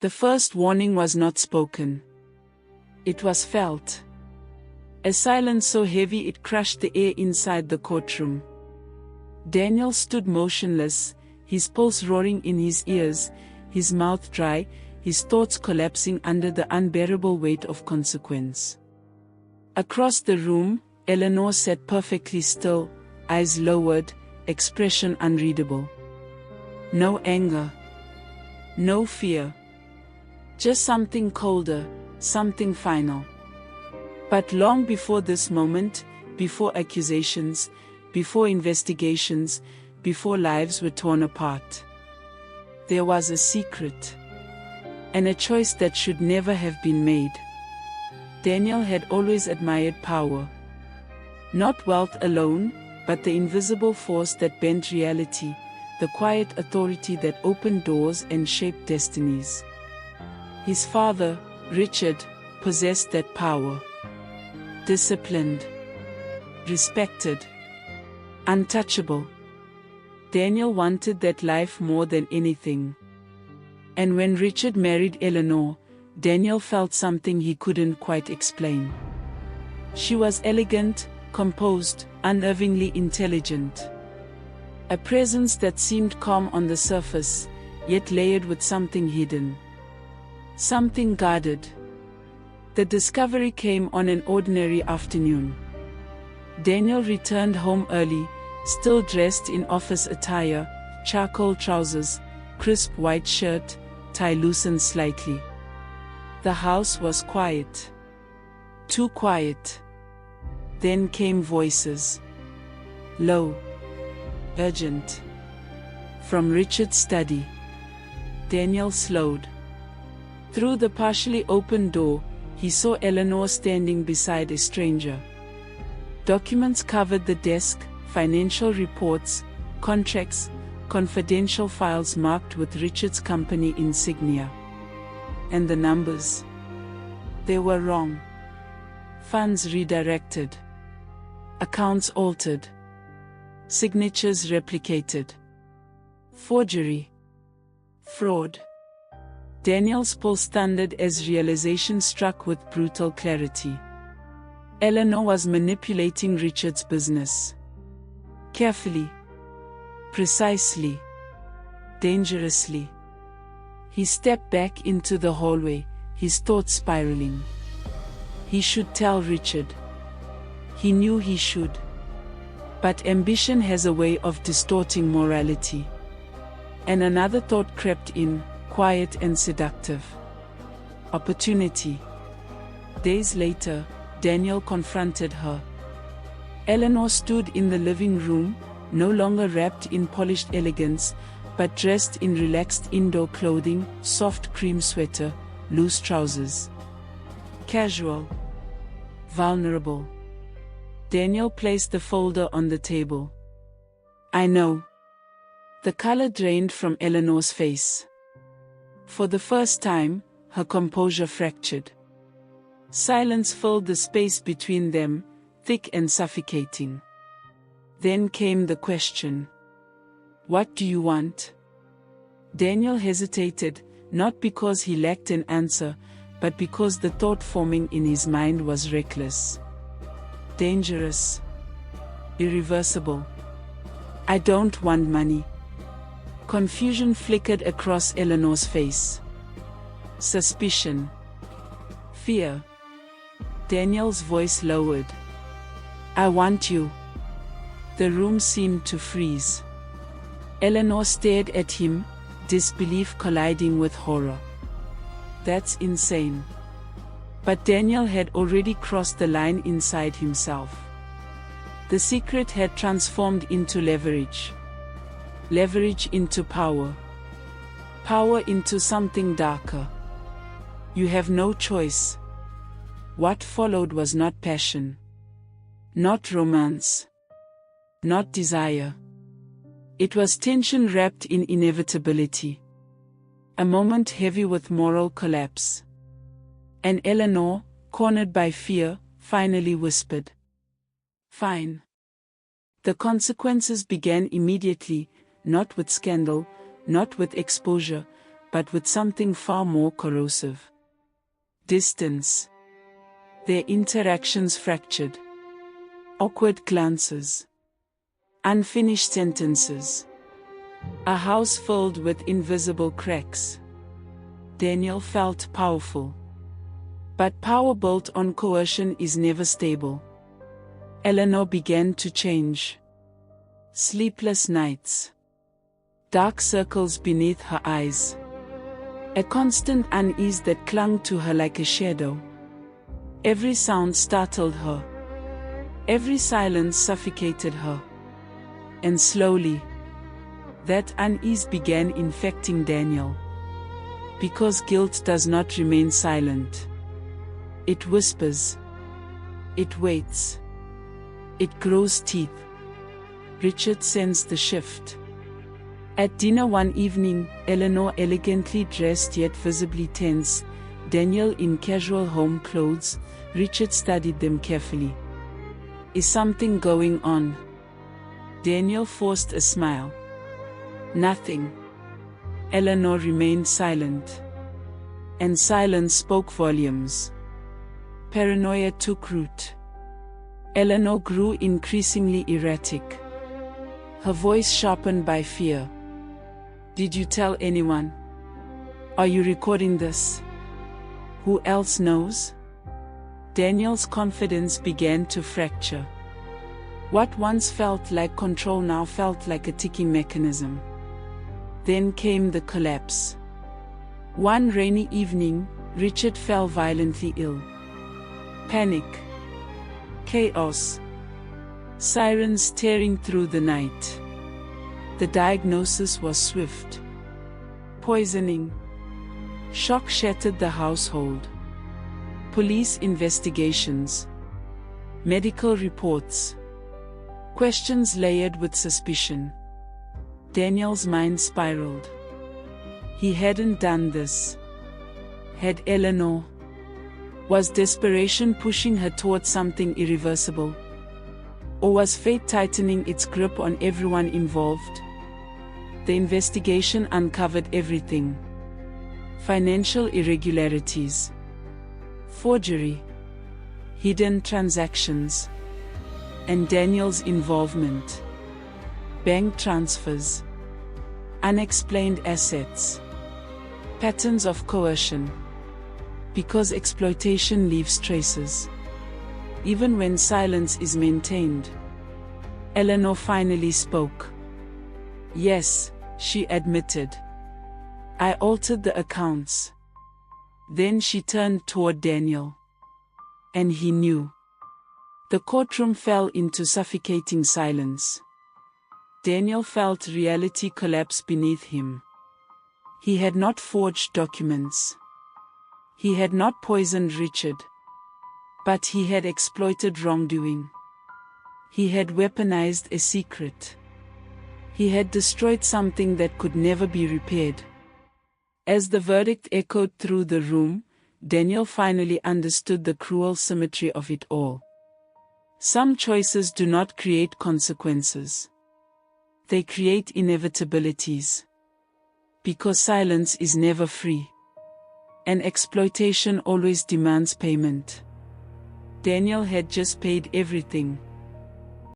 The first warning was not spoken. It was felt. A silence so heavy it crushed the air inside the courtroom. Daniel stood motionless, his pulse roaring in his ears, his mouth dry, his thoughts collapsing under the unbearable weight of consequence. Across the room, Eleanor sat perfectly still, eyes lowered, expression unreadable. No anger. No fear. Just something colder, something final. But long before this moment, before accusations, before investigations, before lives were torn apart, there was a secret. And a choice that should never have been made. Daniel had always admired power. Not wealth alone, but the invisible force that bent reality, the quiet authority that opened doors and shaped destinies. His father, Richard, possessed that power. Disciplined, respected, untouchable. Daniel wanted that life more than anything. And when Richard married Eleanor, Daniel felt something he couldn't quite explain. She was elegant, composed, unnervingly intelligent. A presence that seemed calm on the surface, yet layered with something hidden. Something guarded. The discovery came on an ordinary afternoon. Daniel returned home early, still dressed in office attire, charcoal trousers, crisp white shirt, tie loosened slightly. The house was quiet. Too quiet. Then came voices. Low. Urgent. From Richard's study. Daniel slowed. Through the partially open door, he saw Eleanor standing beside a stranger. Documents covered the desk, financial reports, contracts, confidential files marked with Richard's company insignia. And the numbers. They were wrong. Funds redirected. Accounts altered. Signatures replicated. Forgery. Fraud. Daniel's pulse thundered as realization struck with brutal clarity. Eleanor was manipulating Richard's business. Carefully. Precisely. Dangerously. He stepped back into the hallway, his thoughts spiraling. He should tell Richard. He knew he should. But ambition has a way of distorting morality. And another thought crept in, quiet and seductive. Opportunity. Days later, Daniel confronted her. Eleanor stood in the living room, no longer wrapped in polished elegance, but dressed in relaxed indoor clothing, soft cream sweater, loose trousers. Casual. Vulnerable. Daniel placed the folder on the table. I know. The color drained from Eleanor's face. For the first time, her composure fractured. Silence filled the space between them, thick and suffocating. Then came the question. What do you want? Daniel hesitated, not because he lacked an answer, but because the thought forming in his mind was reckless. Dangerous. Irreversible. I don't want money. Confusion flickered across Eleanor's face. Suspicion. Fear. Daniel's voice lowered. I want you. The room seemed to freeze. Eleanor stared at him, disbelief colliding with horror. That's insane. But Daniel had already crossed the line inside himself. The secret had transformed into leverage. Leverage into power. Power into something darker. You have no choice. What followed was not passion. Not romance. Not desire. It was tension wrapped in inevitability. A moment heavy with moral collapse. And Eleanor, cornered by fear, finally whispered. Fine. The consequences began immediately, not with scandal, not with exposure, but with something far more corrosive. Distance. Their interactions fractured. Awkward glances. Unfinished sentences. A house filled with invisible cracks. Daniel felt powerful. But power built on coercion is never stable. Eleanor began to change. Sleepless nights. Dark circles beneath her eyes. A constant unease that clung to her like a shadow. Every sound startled her. Every silence suffocated her. And slowly, that unease began infecting Daniel. Because guilt does not remain silent. It whispers. It waits. It grows teeth. Richard sensed the shift. At dinner one evening, Eleanor elegantly dressed yet visibly tense, Daniel in casual home clothes. Richard studied them carefully. Is something going on? Daniel forced a smile. Nothing. Eleanor remained silent. And silence spoke volumes. Paranoia took root. Eleanor grew increasingly erratic. Her voice sharpened by fear. Did you tell anyone? Are you recording this? Who else knows? Daniel's confidence began to fracture. What once felt like control now felt like a ticking mechanism. Then came the collapse. One rainy evening, Richard fell violently ill. Panic. Chaos. Sirens tearing through the night. The diagnosis was swift. Poisoning. Shock shattered the household. Police investigations. Medical reports. Questions layered with suspicion. Daniel's mind spiraled. He hadn't done this. Had Eleanor? Was desperation pushing her towards something irreversible? Or was fate tightening its grip on everyone involved? The investigation uncovered everything. Financial irregularities. Forgery. Hidden transactions. And Daniel's involvement. Bank transfers. Unexplained assets. Patterns of coercion. Because exploitation leaves traces. Even when silence is maintained. Eleanor finally spoke. Yes, she admitted. I altered the accounts. Then she turned toward Daniel. And he knew. The courtroom fell into suffocating silence. Daniel felt reality collapse beneath him. He had not forged documents. He had not poisoned Richard. But he had exploited wrongdoing. He had weaponized a secret. He had destroyed something that could never be repaired. As the verdict echoed through the room, Daniel finally understood the cruel symmetry of it all. Some choices do not create consequences. They create inevitabilities. Because silence is never free. And exploitation always demands payment. Daniel had just paid everything.